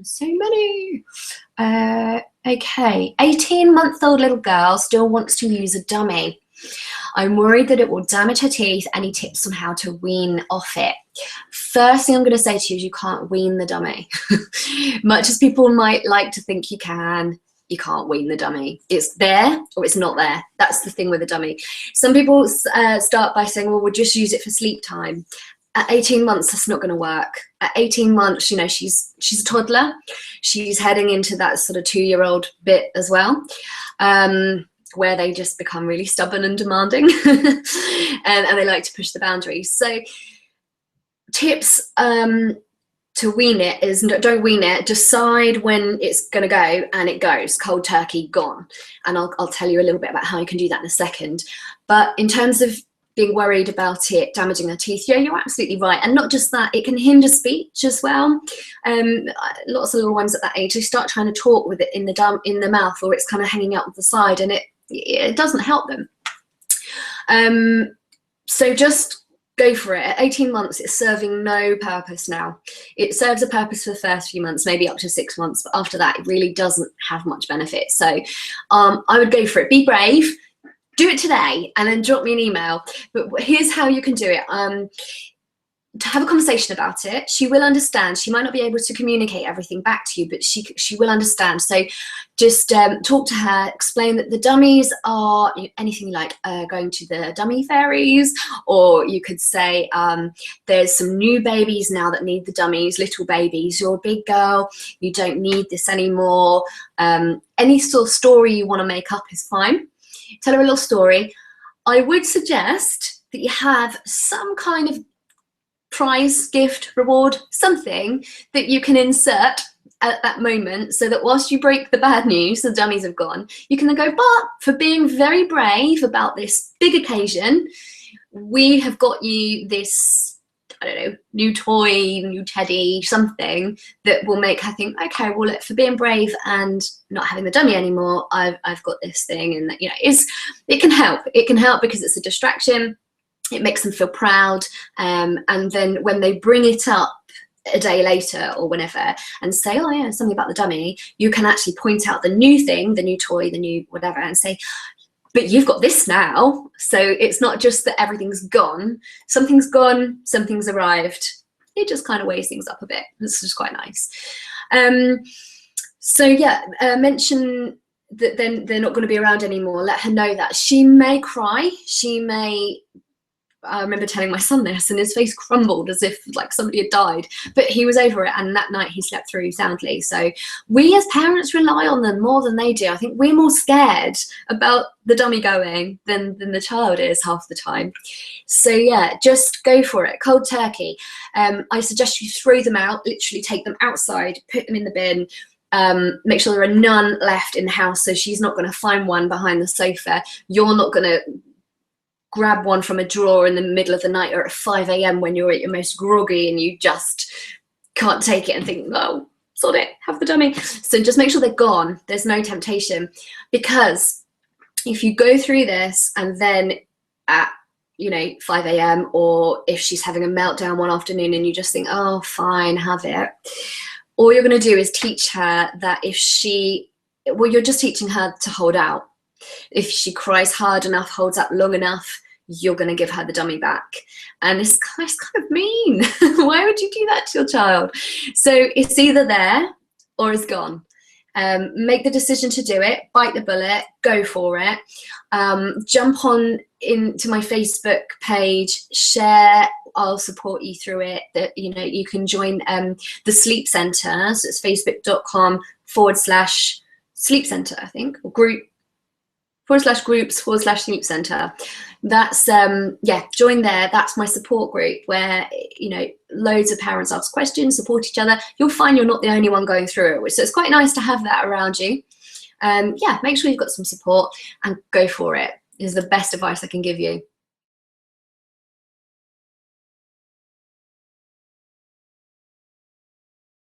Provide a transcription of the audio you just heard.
So many. Okay, 18-month-old little girl still wants to use a dummy. I'm worried that it will damage her teeth. Any tips on how to wean off it? First thing I'm going to say to you is you can't wean the dummy. Much as people might like to think you can, you can't wean the dummy. It's there or it's not there. That's the thing with a dummy. Some people start by saying, well, we'll just use it for sleep time. At 18 months, that's not going to work. At 18 months, you know, she's a toddler. She's heading into that sort of 2-year-old bit as well, where they just become really stubborn and demanding, and they like to push the boundaries. So tips to wean it is don't wean it. Decide when it's going to go, and it goes cold turkey, gone. And I'll tell you a little bit about how you can do that in a second. But in terms of being worried about it damaging their teeth, yeah, you're absolutely right. And not just that, it can hinder speech as well. Lots of little ones at that age, they start trying to talk with it in the mouth, or it's kind of hanging out the side, and it doesn't help them. So just go for it. At 18 months, it's serving no purpose now. It serves a purpose for the first few months, maybe up to 6 months, but after that, it really doesn't have much benefit. So I would go for it. Be brave. Do it today and then drop me an email. But here's how you can do it. To have a conversation about it. She will understand. She might not be able to communicate everything back to you, but she will understand. So just talk to her, explain that the dummies are anything like going to the dummy fairies, or you could say there's some new babies now that need the dummies, little babies. You're a big girl. You don't need this anymore. Any sort of story you want to make up is fine. Tell her a little story. I would suggest that you have some kind of prize, gift, reward, something that you can insert at that moment, so that whilst you break the bad news, the dummies have gone, you can then go, but for being very brave about this big occasion, we have got you this, I don't know, new toy, new teddy, something that will make her think, okay, well, look, for being brave and not having the dummy anymore, I've got this thing. And you know, it can help. It can help because it's a distraction. It makes them feel proud. And then when they bring it up a day later or whenever and say, oh yeah, something about the dummy, you can actually point out the new thing, the new toy, the new whatever, and say, but you've got this now. So it's not just that everything's gone. Something's gone, something's arrived. It just kind of weighs things up a bit. This is quite nice. So yeah, mention that then they're not going to be around anymore. Let her know that. She may cry. She may... I remember telling my son this, and his face crumbled as if like somebody had died, but he was over it, and that night he slept through soundly. So we as parents rely on them more than they do. I think we're more scared about the dummy going than the child is half the time. So yeah, just go for it, cold turkey. I suggest you throw them out, literally take them outside, put them in the bin. Make sure there are none left in the house, so she's not going to find one behind the sofa. You're not going to grab one from a drawer in the middle of the night or at 5 a.m. when you're at your most groggy and you just can't take it and think, oh, sod it, have the dummy. So just make sure they're gone. There's no temptation, because if you go through this and then at 5 a.m. or if she's having a meltdown one afternoon and you just think, oh, fine, have it, all you're going to do is teach her that you're just teaching her to hold out. If she cries hard enough, holds up long enough, you're going to give her the dummy back. And it's kind of mean. Why would you do that to your child? So it's either there or it's gone. Make the decision to do it, bite the bullet, go for it. Jump on into my Facebook page, share, I'll support you through it. That you can join the Sleep Centre. So it's facebook.com/sleep centre, I think, or group /groups/sleep centre. That's join there. That's my support group where loads of parents ask questions, support each other. You'll find you're not the only one going through it, so it's quite nice to have that around you. Make sure you've got some support and go for it is the best advice I can give you.